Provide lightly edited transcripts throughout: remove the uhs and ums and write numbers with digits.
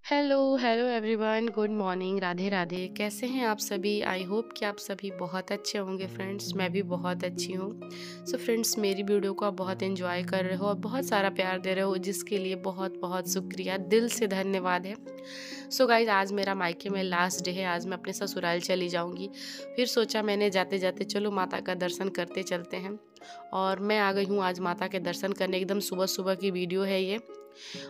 Hello hello everyone, good morning, Radhe Radhe. कैसे हैं आप सभी? आई होप कि आप सभी बहुत अच्छे होंगे फ्रेंड्स। मैं भी बहुत अच्छी हूँ। सो फ्रेंड्स, मेरी वीडियो को आप बहुत एंजॉय कर रहे हो और बहुत सारा प्यार दे रहे हो, जिसके लिए बहुत बहुत शुक्रिया, दिल से धन्यवाद है। सो गाइज, आज मेरा मायके में लास्ट डे है। आज मैं अपने ससुराल चली जाऊँगी। फिर सोचा मैंने जाते जाते चलो माता का दर्शन करते चलते हैं। और मैं आ गई हूँ आज माता के दर्शन करने। एकदम सुबह सुबह की वीडियो है ये।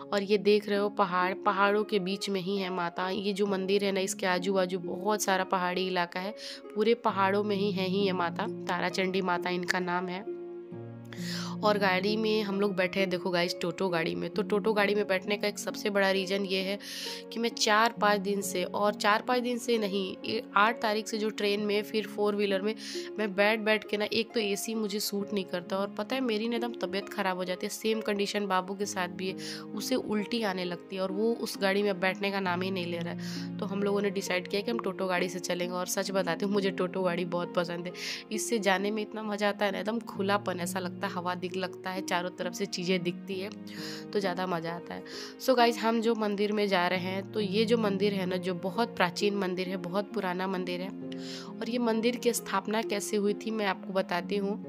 और ये देख रहे हो पहाड़, पहाड़ों के बीच में ही है माता। ये जो मंदिर है ना, इसके आजू बाजू बहुत सारा पहाड़ी इलाका है। पूरे पहाड़ों में ही ये माता, तारा चंडी माता इनका नाम है। और गाड़ी में हम लोग बैठे हैं, देखो गाइस, टोटो गाड़ी में। तो टोटो गाड़ी में बैठने का एक सबसे बड़ा रीज़न ये है कि मैं 4-5 दिन से, और 4-5 दिन से नहीं, 8 तारीख से जो ट्रेन में, फिर 4 व्हीलर में मैं बैठ बैठ के ना, एक तो एसी मुझे सूट नहीं करता, और पता है मेरी ना एकदम तबीयत ख़राब हो जाती है। सेम कंडीशन बाबू के साथ भी है। उसे उल्टी आने लगती है और वो उस गाड़ी में बैठने का नाम ही नहीं ले रहा है। तो हम लोगों ने डिसाइड किया कि हम टोटो गाड़ी से चलेंगे। और सच बताती हूँ, मुझे टोटो गाड़ी बहुत पसंद है। इससे जाने में इतना मज़ा आता है ना, एकदम खुलापन ऐसा लगता है, हवा दिख लगता है, चारों तरफ से चीज़ें दिखती है, तो ज़्यादा मज़ा आता है। सो गाइज, हम जो मंदिर में जा रहे हैं, तो ये जो मंदिर है ना, जो बहुत प्राचीन मंदिर है, बहुत पुराना मंदिर है। और ये मंदिर की स्थापना कैसे हुई थी मैं आपको बताती हूँ।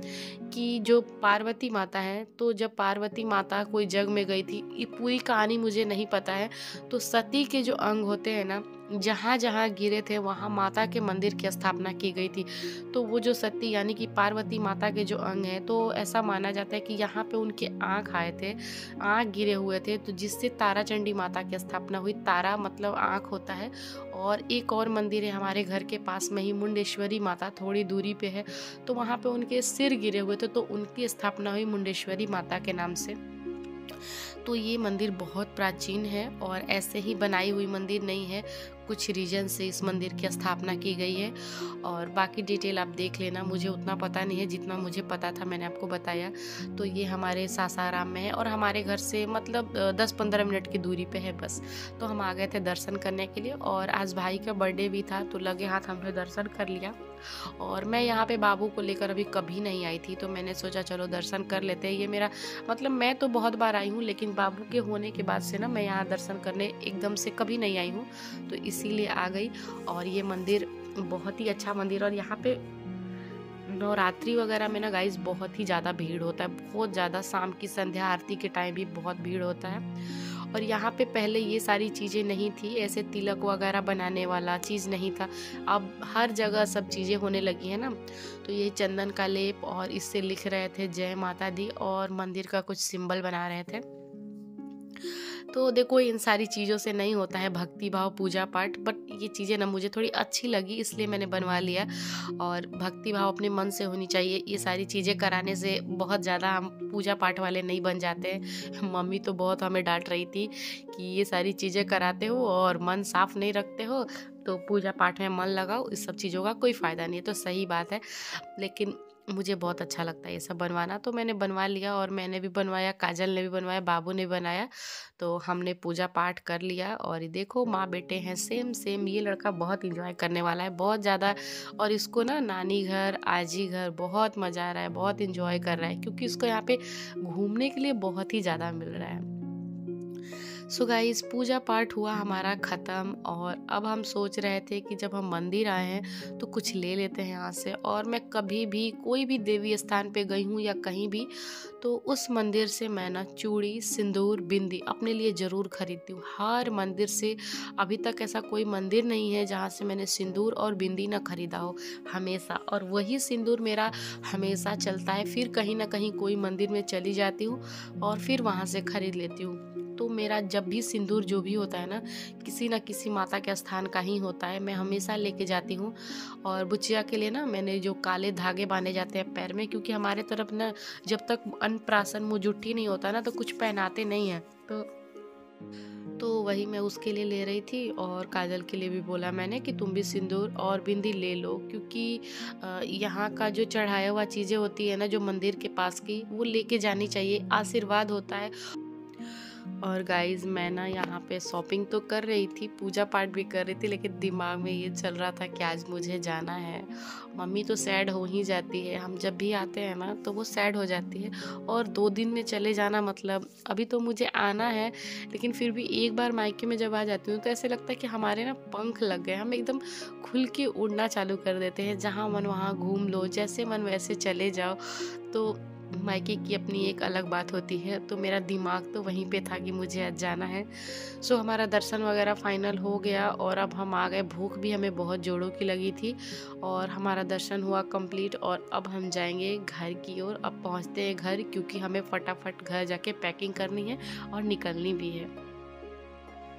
कि जो पार्वती माता है, तो जब पार्वती माता कोई जग में गई थी, ये पूरी कहानी मुझे नहीं पता है। तो सती के जो अंग होते हैं ना, जहाँ जहाँ गिरे थे वहाँ माता के मंदिर की स्थापना की गई थी। तो वो जो सती यानी कि पार्वती माता के जो अंग हैं, तो ऐसा माना जाता है कि यहाँ पे उनके आँख आए थे, आँख गिरे हुए थे, तो जिससे तारा चंडी माता की स्थापना हुई। तारा मतलब आँख होता है। और एक और मंदिर है हमारे घर के पास में ही, मुंडेश्वरी माता, थोड़ी दूरी पे है। तो वहाँ पे उनके सिर गिरे हुए थे, तो उनकी स्थापना हुई मुंडेश्वरी माता के नाम से। तो ये मंदिर बहुत प्राचीन है और ऐसे ही बनाई हुई मंदिर नहीं है, कुछ रीजन से इस मंदिर की स्थापना की गई है। और बाकी डिटेल आप देख लेना, मुझे उतना पता नहीं है, जितना मुझे पता था मैंने आपको बताया। तो ये हमारे सासाराम में है और हमारे घर से मतलब 10-15 मिनट की दूरी पे है बस। तो हम आ गए थे दर्शन करने के लिए, और आज भाई का बर्थडे भी था, तो लगे हाथ हमने दर्शन कर लिया। और मैं यहाँ पे बाबू को लेकर अभी कभी नहीं आई थी, तो मैंने सोचा चलो दर्शन कर लेते हैं। ये मेरा मतलब, मैं तो बहुत बार आई हूँ, लेकिन बाबू के होने के बाद से ना मैं यहाँ दर्शन करने एकदम से कभी नहीं आई हूँ, तो इसीलिए आ गई। और ये मंदिर बहुत ही अच्छा मंदिर, और यहाँ पे नवरात्रि वगैरह में ना गाइस बहुत ही ज़्यादा भीड़ होता है, बहुत ज़्यादा। शाम की संध्या आरती के टाइम भी बहुत भीड़ होता है। और यहाँ पे पहले ये सारी चीज़ें नहीं थी, ऐसे तिलक वगैरह बनाने वाला चीज़ नहीं था। अब हर जगह सब चीज़ें होने लगी है ना। तो ये चंदन का लेप, और इससे लिख रहे थे जय माता दी, और मंदिर का कुछ सिंबल बना रहे थे। तो देखो, इन सारी चीज़ों से नहीं होता है भक्ति भाव, पूजा पाठ, बट ये चीज़ें ना मुझे थोड़ी अच्छी लगी, इसलिए मैंने बनवा लिया। और भक्ति भाव अपने मन से होनी चाहिए। ये सारी चीज़ें कराने से बहुत ज़्यादा हम पूजा पाठ वाले नहीं बन जाते हैं। मम्मी तो बहुत हमें डांट रही थी कि ये सारी चीज़ें कराते हो और मन साफ नहीं रखते हो, तो पूजा पाठ में मन लगाओ, इस सब चीज़ों का कोई फ़ायदा नहीं है। तो सही बात है, लेकिन मुझे बहुत अच्छा लगता है ये सब बनवाना, तो मैंने बनवा लिया। और मैंने भी बनवाया, काजल ने भी बनवाया, बाबू ने बनाया। तो हमने पूजा पाठ कर लिया। और ये देखो, माँ बेटे हैं सेम सेम। ये लड़का बहुत इंजॉय करने वाला है, बहुत ज़्यादा। और इसको ना नानी घर, आजी घर बहुत मज़ा आ रहा है, बहुत इंजॉय कर रहा है, क्योंकि इसको यहाँ पे घूमने के लिए बहुत ही ज़्यादा मिल रहा है। सो गाइस, पूजा पाठ हुआ हमारा ख़त्म, और अब हम सोच रहे थे कि जब हम मंदिर आए हैं तो कुछ ले लेते हैं यहाँ से। और मैं कभी भी कोई भी देवी स्थान पे गई हूँ या कहीं भी, तो उस मंदिर से मैं ना चूड़ी, सिंदूर, बिंदी अपने लिए ज़रूर खरीदती हूँ। हर मंदिर से, अभी तक ऐसा कोई मंदिर नहीं है जहाँ से मैंने सिंदूर और बिंदी ना खरीदा हो, हमेशा। और वही सिंदूर मेरा हमेशा चलता है। फिर कहीं ना कहीं कोई मंदिर में चली जाती हूँ और फिर वहाँ से खरीद लेती हूँ। तो मेरा जब भी सिंदूर जो भी होता है ना किसी माता के स्थान का ही होता है, मैं हमेशा लेके जाती हूँ। और बुचिया के लिए ना मैंने जो काले धागे बांधे जाते हैं पैर में, क्योंकि हमारे तरफ ना जब तक अन्नप्राशन मुजुट्ठी नहीं होता ना, तो कुछ पहनाते नहीं हैं। तो वही मैं उसके लिए ले रही थी। और काजल के लिए भी बोला मैंने कि तुम भी सिंदूर और बिंदी ले लो, क्योंकि यहाँ का जो चढ़ाया हुआ चीज़ें होती है ना, जो मंदिर के पास की, वो लेके जानी चाहिए, आशीर्वाद होता है। और गाइज़ मैं ना यहाँ पे शॉपिंग तो कर रही थी, पूजा पाठ भी कर रही थी, लेकिन दिमाग में ये चल रहा था कि आज मुझे जाना है। मम्मी तो सैड हो ही जाती है, हम जब भी आते हैं ना तो वो सैड हो जाती है। और 2 दिन में चले जाना मतलब अभी तो मुझे आना है, लेकिन फिर भी एक बार मायके में जब आ जाती हूँ तो ऐसे लगता है कि हमारे ना पंख लग गए, हम एकदम खुल के उड़ना चालू कर देते हैं। जहाँ मन वहाँ घूम लो, जैसे मन वैसे चले जाओ। तो मायके की अपनी एक अलग बात होती है। तो मेरा दिमाग तो वहीं पे था कि मुझे आज जाना है। सो हमारा दर्शन वगैरह फाइनल हो गया और अब हम आ गए। भूख भी हमें बहुत जोरों की लगी थी और हमारा दर्शन हुआ कंप्लीट। और अब हम जाएंगे घर की ओर। अब पहुंचते हैं घर, क्योंकि हमें फटाफट घर जाके पैकिंग करनी है और निकलनी भी है।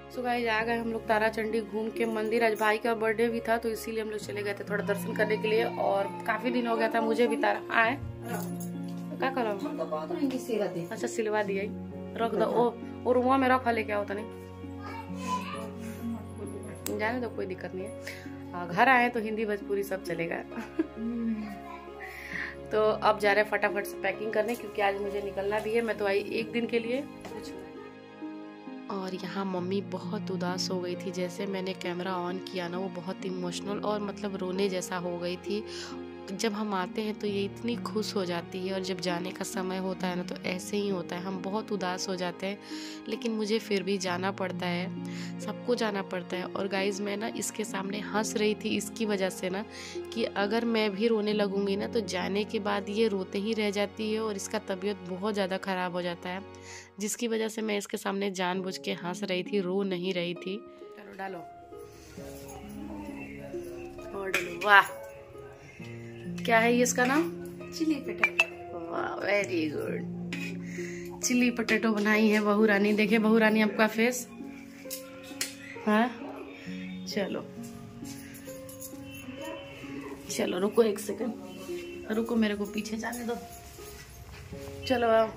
सो गाइस आ गए हम लोग तारा चंडी घूम के मंदिर। आज भाई का बर्थडे भी था तो इसीलिए हम लोग चले गए थे थोड़ा दर्शन करने के लिए। और काफी दिन हो गया था मुझे भी तारा आए क्या करो। अच्छा सिलवा दिया रख दो ओ रुआ में रख ले, क्या होता नहीं जाने तो कोई दिक्कत नहीं है। घर आए तो हिंदी भोजपुरी सब चलेगा। तो अब जा रहे हैं फटाफट से पैकिंग करने, क्योंकि आज मुझे निकलना भी है। मैं तो आई एक दिन के लिए। और यहाँ मम्मी बहुत उदास हो गई थी। जैसे मैंने कैमरा ऑन किया ना, वो बहुत इमोशनल और मतलब रोने जैसा हो गई थी। जब हम आते हैं तो ये इतनी खुश हो जाती है और जब जाने का समय होता है ना तो ऐसे ही होता है, हम बहुत उदास हो जाते हैं। लेकिन मुझे फिर भी जाना पड़ता है, सबको जाना पड़ता है। और गाइज़ मैं ना इसके सामने हंस रही थी इसकी वजह से ना कि अगर मैं भी रोने लगूंगी ना तो जाने के बाद ये रोते ही रह जाती है और इसका तबीयत बहुत ज़्यादा ख़राब हो जाता है, जिसकी वजह से मैं इसके सामने जानबूझ के हंस रही थी, रो नहीं रही थी। चलो डालो और डालो। वाह क्या है ये इसका नाम? Chilli potato. वाह वेरी गुड। चिली पटेटो बनाई है बहू रानी। देखे बहू रानी आपका फेस। हाँ चलो चलो रुको एक सेकंड, रुको मेरे को पीछे जाने दो। चलो आओ।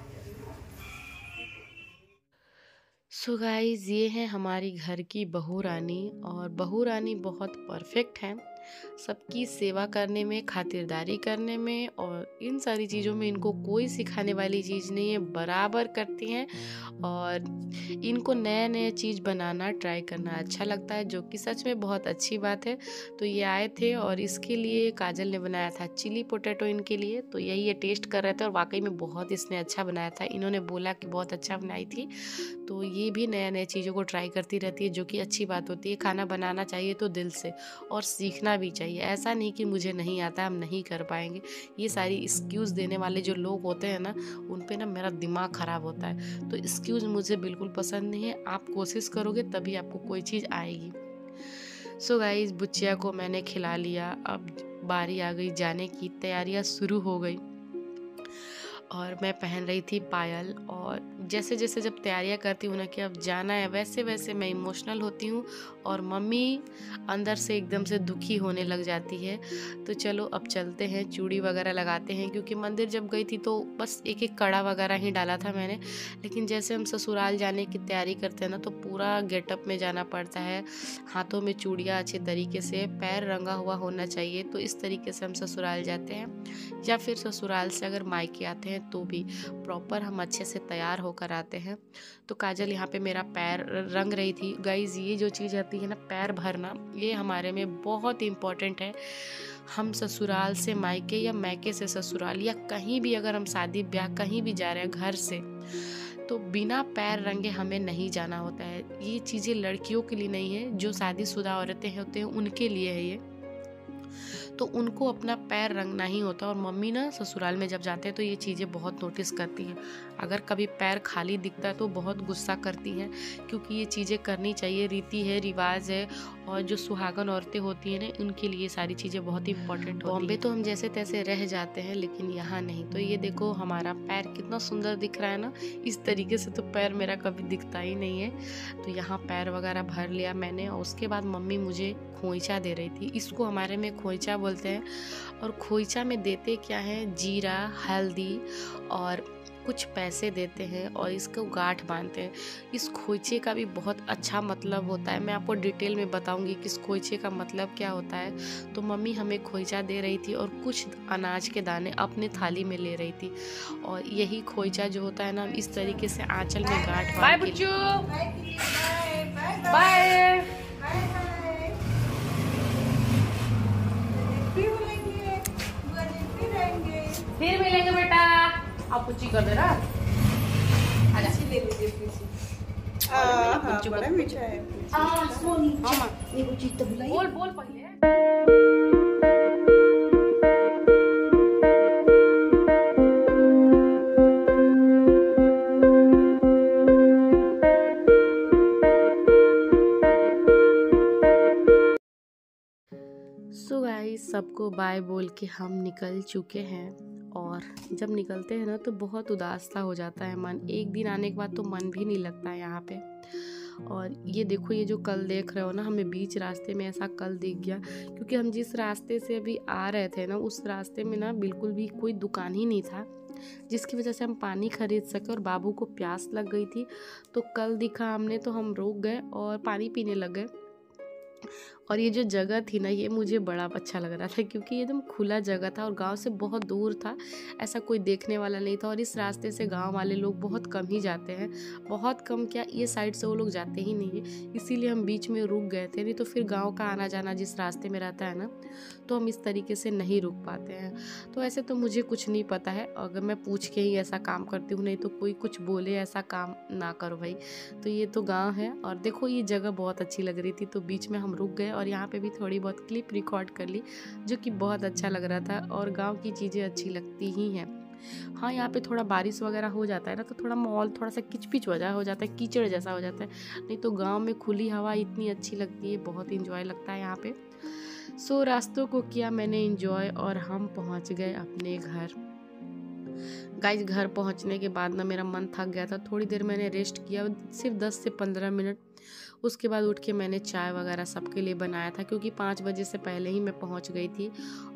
सो गाइस ये है हमारी घर की बहू रानी। और बहू रानी बहुत परफेक्ट है सबकी सेवा करने में, खातिरदारी करने में और इन सारी चीज़ों में। इनको कोई सिखाने वाली चीज़ नहीं है, बराबर करती हैं। और इनको नया नया चीज़ बनाना ट्राई करना अच्छा लगता है, जो कि सच में बहुत अच्छी बात है। तो ये आए थे और इसके लिए काजल ने बनाया था चिली पोटैटो इनके लिए। तो यही ये टेस्ट कर रहे थे और वाकई में बहुत इसने अच्छा बनाया था। इन्होंने बोला कि बहुत अच्छा बनाई थी। तो ये भी नया नया चीज़ों को ट्राई करती रहती है, जो कि अच्छी बात होती है। खाना बनाना चाहिए तो दिल से, और सीखना भी चाहिए। ऐसा नहीं कि मुझे नहीं आता, हम नहीं कर पाएंगे। ये सारी एक्सक्यूज़ देने वाले जो लोग होते हैं ना, उन पे ना मेरा दिमाग ख़राब होता है। तो एक्सक्यूज़ मुझे बिल्कुल पसंद नहीं है। आप कोशिश करोगे तभी आपको कोई चीज़ आएगी। सो गाइस बुच्चिया को मैंने खिला लिया। अब बारी आ गई जाने की, तैयारियां शुरू हो गई। और मैं पहन रही थी पायल। और जैसे जैसे जब तैयारियां करती हूँ ना कि अब जाना है, वैसे वैसे मैं इमोशनल होती हूँ और मम्मी अंदर से एकदम से दुखी होने लग जाती है। तो चलो अब चलते हैं, चूड़ी वगैरह लगाते हैं। क्योंकि मंदिर जब गई थी तो बस एक एक कड़ा वगैरह ही डाला था मैंने। लेकिन जैसे हम ससुराल जाने की तैयारी करते हैं ना तो पूरा गेटअप में जाना पड़ता है। हाथों में चूड़ियाँ अच्छे तरीके से, पैर रंगा हुआ होना चाहिए। तो इस तरीके से हम ससुराल जाते हैं, या फिर ससुराल से अगर मायके आते हैं तो भी प्रॉपर हम अच्छे से तैयार होकर आते हैं। तो काजल यहाँ पे मेरा पैर रंग रही थी। गाइज ये जो चीज़ आती है ना, पैर भरना, ये हमारे में बहुत इम्पॉर्टेंट है। हम ससुराल से मायके या मायके से ससुराल या कहीं भी अगर हम शादी ब्याह कहीं भी जा रहे हैं घर से, तो बिना पैर रंगे हमें नहीं जाना होता है। ये चीज़ें लड़कियों के लिए नहीं है, जो शादीशुदा औरतें होते हैं उनके लिए है ये। तो उनको अपना पैर रंगना ही होता है। और मम्मी ना ससुराल में जब जाते हैं तो ये चीज़ें बहुत नोटिस करती हैं। अगर कभी पैर खाली दिखता है तो बहुत गुस्सा करती हैं, क्योंकि ये चीज़ें करनी चाहिए, रीति है, रिवाज है। और जो सुहागन औरतें होती हैं ना, उनके लिए सारी चीज़ें बहुत इंपॉर्टेंट होती हैं। बॉम्बे तो हम जैसे तैसे रह जाते हैं, लेकिन यहाँ नहीं। तो ये देखो हमारा पैर कितना सुंदर दिख रहा है ना। इस तरीके से तो पैर मेरा कभी दिखता ही नहीं है। तो यहाँ पैर वगैरह भर लिया मैंने। और उसके बाद मम्मी मुझे खोइचा दे रही थी। इसको हमारे में खोइचा बोलते हैं। और खोइचा में देते क्या है, जीरा, हल्दी और कुछ पैसे देते हैं और इसको गांठ बांधते हैं। इस खोइचे का भी बहुत अच्छा मतलब होता है। मैं आपको डिटेल में बताऊंगी कि इस खोइचे का मतलब क्या होता है। तो मम्मी हमें खोइचा दे रही थी और कुछ अनाज के दाने अपने थाली में ले रही थी। और यही खोइचा जो होता है ना, इस तरीके से आंचल में गांठ बांध के बाय फिर मिलेंगे बेटा। आप कुछ कर दे रहा ले लीजिए। बड़ा मीठा है। बोल बोल पहले। सो गाइस, सबको बाय बोल के हम निकल चुके हैं। और जब निकलते हैं ना तो बहुत उदास सा हो जाता है मन। एक दिन आने के बाद तो मन भी नहीं लगता है यहाँ पे। और ये देखो, ये जो कल देख रहे हो ना, हमें बीच रास्ते में ऐसा कल दिख गया, क्योंकि हम जिस रास्ते से अभी आ रहे थे ना, उस रास्ते में ना बिल्कुल भी कोई दुकान ही नहीं था, जिसकी वजह से हम पानी खरीद सके। और बाबू को प्यास लग गई थी तो कल दिखा हमने, तो हम रुक गए और पानी पीने लग गए। और ये जो जगह थी ना, ये मुझे बड़ा अच्छा लग रहा था, क्योंकि ये एकदम खुला जगह था और गांव से बहुत दूर था, ऐसा कोई देखने वाला नहीं था। और इस रास्ते से गांव वाले लोग बहुत कम ही जाते हैं, बहुत कम क्या, ये साइड से वो लोग जाते ही नहीं है। इसीलिए हम बीच में रुक गए थे, नहीं तो फिर गाँव का आना जाना जिस रास्ते में रहता है ना, तो हम इस तरीके से नहीं रुक पाते हैं। तो ऐसे तो मुझे कुछ नहीं पता है, अगर मैं पूछ के ही ऐसा काम करती हूँ, नहीं तो कोई कुछ बोले ऐसा काम ना करो भाई। तो ये तो गाँव है। और देखो, ये जगह बहुत अच्छी लग रही थी, तो बीच में हम रुक गए और यहाँ पे भी थोड़ी बहुत क्लिप रिकॉर्ड कर ली, जो कि बहुत अच्छा लग रहा था। और गांव की चीज़ें अच्छी लगती ही हैं। हाँ, यहाँ पे थोड़ा बारिश वगैरह हो जाता है ना, तो थोड़ा माहौल थोड़ा सा किचपिच हो जाता है, कीचड़ जैसा हो जाता है। नहीं तो गांव में खुली हवा इतनी अच्छी लगती है, बहुत इंजॉय लगता है यहाँ पे। सो रास्तों को किया मैंने इंजॉय और हम पहुँच गए अपने घर। गाइस, घर पहुंचने के बाद ना मेरा मन थक गया था, थोड़ी देर मैंने रेस्ट किया, सिर्फ 10 से 15 मिनट। उसके बाद उठ के मैंने चाय वगैरह सबके लिए बनाया था, क्योंकि 5 बजे से पहले ही मैं पहुंच गई थी।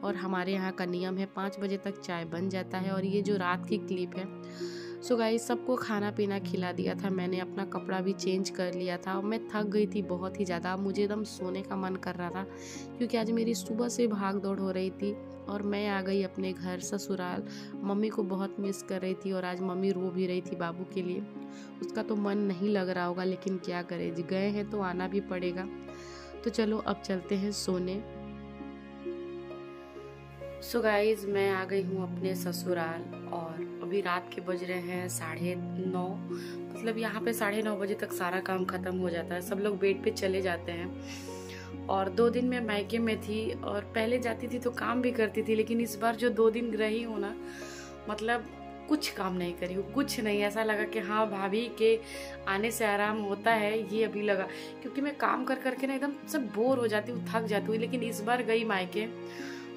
और हमारे यहाँ का नियम है 5 बजे तक चाय बन जाता है। और ये जो रात की क्लिप है, सो गाइस, सबको खाना पीना खिला दिया था मैंने, अपना कपड़ा भी चेंज कर लिया था। और मैं थक गई थी बहुत ही ज़्यादा, मुझे एकदम सोने का मन कर रहा था, क्योंकि आज मेरी सुबह से भाग दौड़ हो रही थी। और मैं आ गई अपने घर ससुराल। मम्मी को बहुत मिस कर रही थी और आज मम्मी रो भी रही थी बाबू के लिए। उसका तो मन नहीं लग रहा होगा, लेकिन क्या करे, गए हैं तो आना भी पड़ेगा। तो चलो अब चलते हैं सोने। सो गाइज, मैं आ गई हूँ अपने ससुराल और अभी रात के बज रहे हैं 9:30। मतलब यहाँ पे 9:30 बजे तक सारा काम खत्म हो जाता है, सब लोग बेड पे चले जाते हैं। और 2 दिन मैं मायके में थी, और पहले जाती थी तो काम भी करती थी, लेकिन इस बार जो 2 दिन रही हूँ ना, मतलब कुछ काम नहीं करी हूँ, कुछ नहीं। ऐसा लगा कि हाँ, भाभी के आने से आराम होता है, ये अभी लगा, क्योंकि मैं काम कर करके ना एकदम सब बोर हो जाती हूँ, थक जाती हूँ। लेकिन इस बार गई मायके,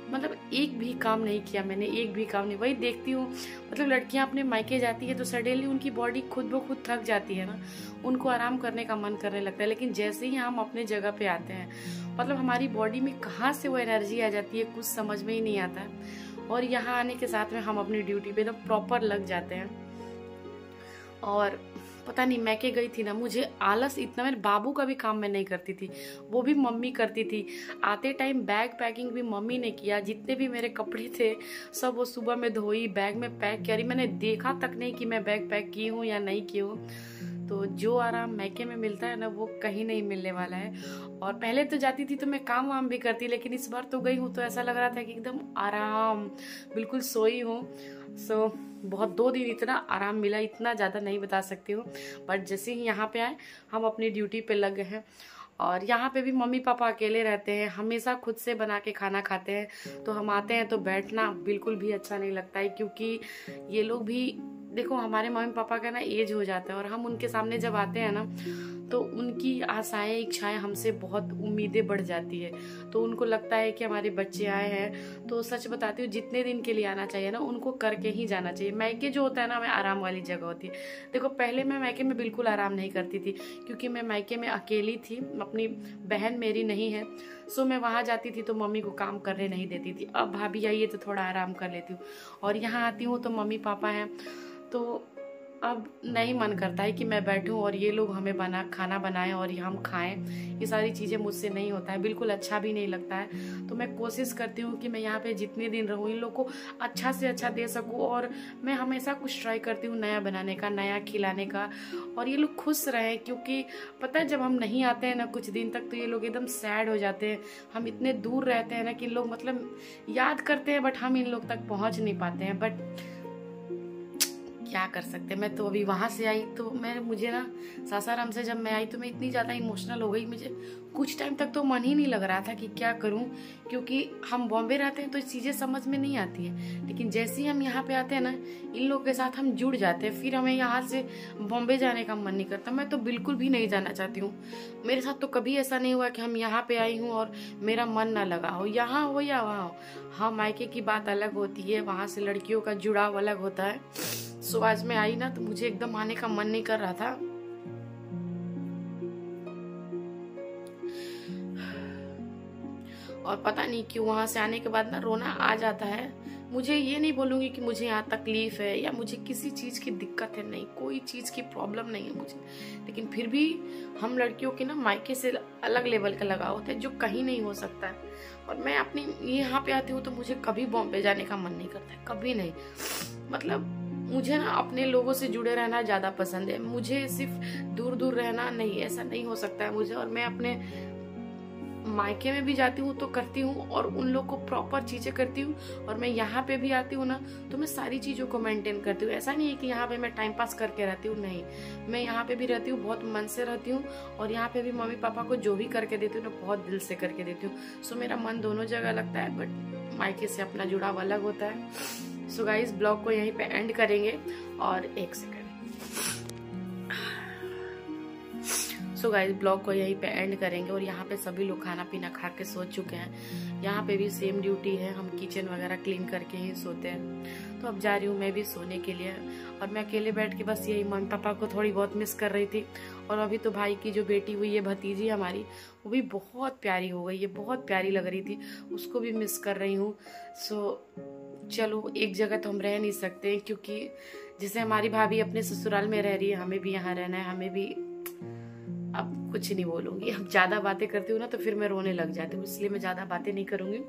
मतलब एक भी काम नहीं किया मैंने, एक भी काम नहीं। वही देखती हूँ, मतलब लड़कियां अपने मायके जाती है तो सडनली उनकी बॉडी खुद ब खुद थक जाती है ना, उनको आराम करने का मन करने लगता है। लेकिन जैसे ही हम अपने जगह पे आते हैं, मतलब हमारी बॉडी में कहाँ से वो एनर्जी आ जाती है, कुछ समझ में ही नहीं आता है। और यहाँ आने के साथ में हम अपनी ड्यूटी पे एकदम प्रॉपर लग जाते हैं। और पता नहीं, मैके गई थी ना, मुझे आलस इतना, मेरे बाबू का भी काम मैं नहीं करती थी, वो भी मम्मी करती थी। आते टाइम बैग पैकिंग भी मम्मी ने किया, जितने भी मेरे कपड़े थे सब वो सुबह में धोई, बैग में पैक करी। मैंने देखा तक नहीं कि मैं बैग पैक की हूँ या नहीं की हूँ। तो जो आराम मैके में मिलता है ना, वो कहीं नहीं मिलने वाला है। और पहले तो जाती थी तो मैं काम वाम भी करती, लेकिन इस बार तो गई हूँ तो ऐसा लग रहा था कि एकदम आराम, बिल्कुल सोई हूँ। सो बहुत 2 दिन इतना आराम मिला, इतना ज़्यादा नहीं बता सकती हूँ। बट जैसे ही यहाँ पे आए, हम अपनी ड्यूटी पे लग गए हैं। और यहाँ पे भी मम्मी पापा अकेले रहते हैं, हमेशा खुद से बना के खाना खाते हैं। तो हम आते हैं तो बैठना बिल्कुल भी अच्छा नहीं लगता है, क्योंकि ये लोग भी, देखो, हमारे मम्मी पापा का ना एज हो जाता है, और हम उनके सामने जब आते हैं ना, तो उनकी आशाएं, इच्छाएं हमसे बहुत उम्मीदें बढ़ जाती है। तो उनको लगता है कि हमारे बच्चे आए हैं, तो सच बताती हूँ, जितने दिन के लिए आना चाहिए ना, उनको करके ही जाना चाहिए। मैके जो होता है ना, मैं आराम वाली जगह होती है। देखो, पहले मैं मैके में बिल्कुल आराम नहीं करती थी, क्योंकि मैं मैके में अकेली थी, अपनी बहन मेरी नहीं है। सो मैं वहाँ जाती थी तो मम्मी को काम करने नहीं देती थी। अब भाभी आई है तो थोड़ा आराम कर लेती हूँ। और यहाँ आती हूँ तो मम्मी पापा हैं, तो अब नहीं मन करता है कि मैं बैठूं और ये लोग हमें खाना बनाएं और ये हम खाएं। ये सारी चीज़ें मुझसे नहीं होता है, बिल्कुल अच्छा भी नहीं लगता है। तो मैं कोशिश करती हूँ कि मैं यहाँ पे जितने दिन रहूँ इन लोग को अच्छा से अच्छा दे सकूँ, और मैं हमेशा कुछ ट्राई करती हूँ नया बनाने का, नया खिलाने का, और ये लोग खुश रहें। क्योंकि पता है जब हम नहीं आते हैं ना कुछ दिन तक, तो ये लोग एकदम सैड हो जाते हैं। हम इतने दूर रहते हैं ना कि लोग मतलब याद करते हैं, बट हम इन लोग तक पहुँच नहीं पाते हैं। बट क्या कर सकते हैं। मैं तो अभी वहां से आई तो मुझे ना सासाराम से जब मैं आई तो मैं इतनी ज़्यादा इमोशनल हो गई। मुझे कुछ टाइम तक तो मन ही नहीं लग रहा था कि क्या करूं, क्योंकि हम बॉम्बे रहते हैं तो चीज़ें समझ में नहीं आती है। लेकिन जैसे ही हम यहाँ पे आते हैं ना, इन लोग के साथ हम जुड़ जाते हैं, फिर हमें यहाँ से बॉम्बे जाने का मन नहीं करता। मैं तो बिल्कुल भी नहीं जाना चाहती हूँ। मेरे साथ तो कभी ऐसा नहीं हुआ कि हम यहाँ पे आई हूँ और मेरा मन ना लगा हो, यहाँ हो या वहाँ हो। हाँ, मायके की बात अलग होती है, वहाँ से लड़कियों का जुड़ाव अलग होता है। सो आज मैं आई ना तो मुझे एकदम आने का मन नहीं कर रहा था। और पता नहीं क्यों वहां से आने के बाद ना रोना आ जाता है। मुझे ये नहीं बोलूंगी कि मुझे यहाँ तकलीफ है या मुझे किसी चीज की दिक्कत है, नहीं, कोई चीज की प्रॉब्लम नहीं है मुझे। लेकिन फिर भी हम लड़कियों के ना मायके से अलग लेवल का लगाव होता है जो कहीं नहीं हो सकता है। और मैं अपनी यहाँ पे आती हूँ तो मुझे कभी बॉम्बे जाने का मन नहीं करता है, कभी नहीं। मतलब मुझे ना अपने लोगों से जुड़े रहना ज्यादा पसंद है। मुझे सिर्फ दूर दूर रहना नहीं, ऐसा नहीं हो सकता है मुझे। और मैं अपने मायके में भी जाती हूँ तो करती हूँ और उन लोग को प्रॉपर चीजें करती हूँ। और मैं यहाँ पे भी आती हूँ ना तो मैं सारी चीजों को मेंटेन करती हूँ। ऐसा नहीं है कि यहाँ पे मैं टाइम पास करके रहती हूँ, नहीं, मैं यहाँ पे भी रहती हूँ, बहुत मन से रहती हूँ। और यहाँ पे भी मम्मी पापा को जो भी करके देती हूँ ना, बहुत दिल से करके देती हूँ। सो मेरा मन दोनों जगह लगता है, बट मायके से अपना जुड़ाव अलग होता है। सो गाइस, ब्लॉग को यहीं पे एंड करेंगे। और एक सेकंड, सो गाइस, ब्लॉग को यहीं पे एंड करेंगे। और यहाँ पे सभी लोग खाना पीना खा के सो चुके हैं। यहाँ पे भी सेम ड्यूटी है, हम किचन वगैरह क्लीन करके ही सोते हैं। तो अब जा रही हूँ मैं भी सोने के लिए। और मैं अकेले बैठ के बस यही मम्मी पापा को थोड़ी बहुत मिस कर रही थी। और अभी तो भाई की जो बेटी हुई है, भतीजी हमारी, वो भी बहुत प्यारी हो गई है, बहुत प्यारी लग रही थी, उसको भी मिस कर रही हूँ। सो चलो, एक जगह तो हम रह नहीं सकते, क्योंकि जैसे हमारी भाभी अपने ससुराल में रह रही है, हमें भी यहाँ रहना है, हमें भी। अब कुछ नहीं बोलूंगी, अब ज्यादा बातें करती हूँ ना तो फिर मैं रोने लग जाती हूँ, इसलिए मैं ज्यादा बातें नहीं करूंगी।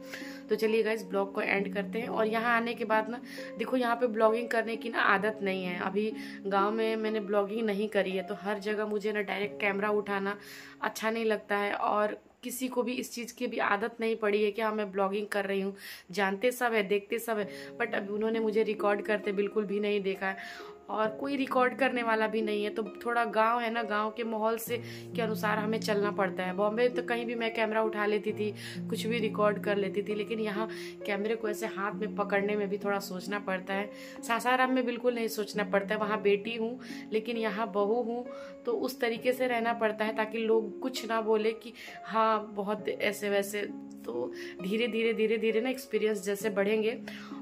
तो चलिए गाइस, ब्लॉग को एंड करते हैं। और यहाँ आने के बाद ना देखो, यहाँ पे ब्लॉगिंग करने की ना आदत नहीं है। अभी गांव में मैंने ब्लॉगिंग नहीं करी है, तो हर जगह मुझे ना डायरेक्ट कैमरा उठाना अच्छा नहीं लगता है। और किसी को भी इस चीज़ की भी आदत नहीं पड़ी है कि हाँ मैं ब्लॉगिंग कर रही हूँ। जानते सब है, देखते सब है, बट अभी उन्होंने मुझे रिकॉर्ड करते बिल्कुल भी नहीं देखा है। और कोई रिकॉर्ड करने वाला भी नहीं है। तो थोड़ा गांव है ना, गांव के माहौल से के अनुसार हमें चलना पड़ता है। बॉम्बे तो कहीं भी मैं कैमरा उठा लेती थी, कुछ भी रिकॉर्ड कर लेती थी। लेकिन यहाँ कैमरे को ऐसे हाथ में पकड़ने में भी थोड़ा सोचना पड़ता है। सासाराम में बिल्कुल नहीं सोचना पड़ता है, वहाँ बेटी हूँ लेकिन यहाँ बहू हूँ, तो उस तरीके से रहना पड़ता है ताकि लोग कुछ ना बोले कि हाँ बहुत ऐसे वैसे। तो धीरे धीरे धीरे धीरे ना एक्सपीरियंस जैसे बढ़ेंगे,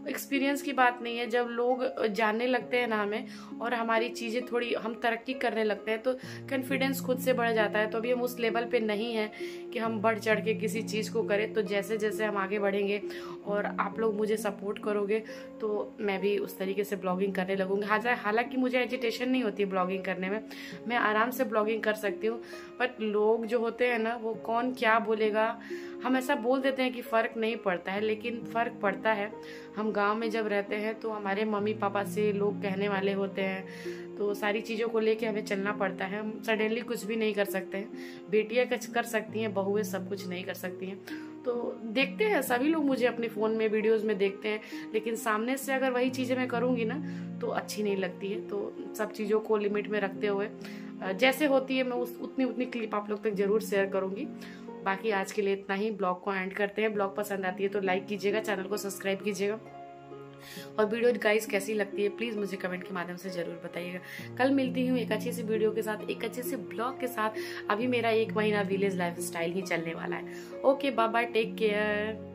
एक्सपीरियंस की बात नहीं है, जब लोग जानने लगते हैं ना हमें और हमारी चीज़ें थोड़ी हम तरक्की करने लगते हैं तो कॉन्फिडेंस खुद से बढ़ जाता है। तो अभी हम उस लेवल पे नहीं है कि हम बढ़ चढ़ के किसी चीज़ को करें। तो जैसे जैसे हम आगे बढ़ेंगे और आप लोग मुझे सपोर्ट करोगे तो मैं भी उस तरीके से ब्लॉगिंग करने लगूंगी। हालांकि मुझे एजिटेशन नहीं होती ब्लॉगिंग करने में, मैं आराम से ब्लॉगिंग कर सकती हूँ। बट लोग जो होते हैं ना, वो कौन क्या बोलेगा, हम ऐसा बोल देते हैं कि फ़र्क नहीं पड़ता है, लेकिन फ़र्क पड़ता है। हम गांव में जब रहते हैं तो हमारे मम्मी पापा से लोग कहने वाले होते हैं, तो सारी चीज़ों को लेके हमें चलना पड़ता है। हम सडनली कुछ भी नहीं कर सकते हैं। बेटियाँ कुछ कर सकती हैं, बहुएं सब कुछ नहीं कर सकती हैं। तो देखते हैं सभी लोग मुझे अपने फ़ोन में वीडियोस में देखते हैं, लेकिन सामने से अगर वही चीज़ें मैं करूँगी ना तो अच्छी नहीं लगती है। तो सब चीज़ों को लिमिट में रखते हुए जैसे होती है मैं उतनी क्लिप आप लोग तक जरूर शेयर करूँगी। बाकी आज के लिए इतना ही, ब्लॉग को एंड करते हैं। ब्लॉग पसंद आती है तो लाइक कीजिएगा, चैनल को सब्सक्राइब कीजिएगा। और वीडियो गाइस कैसी लगती है प्लीज मुझे कमेंट के माध्यम से जरूर बताइएगा। कल मिलती हूँ एक अच्छी सी वीडियो के साथ, एक अच्छे से ब्लॉग के साथ। अभी मेरा 1 महीना विलेज लाइफ स्टाइल ही चलने वाला है। Okay, bye bye, take care.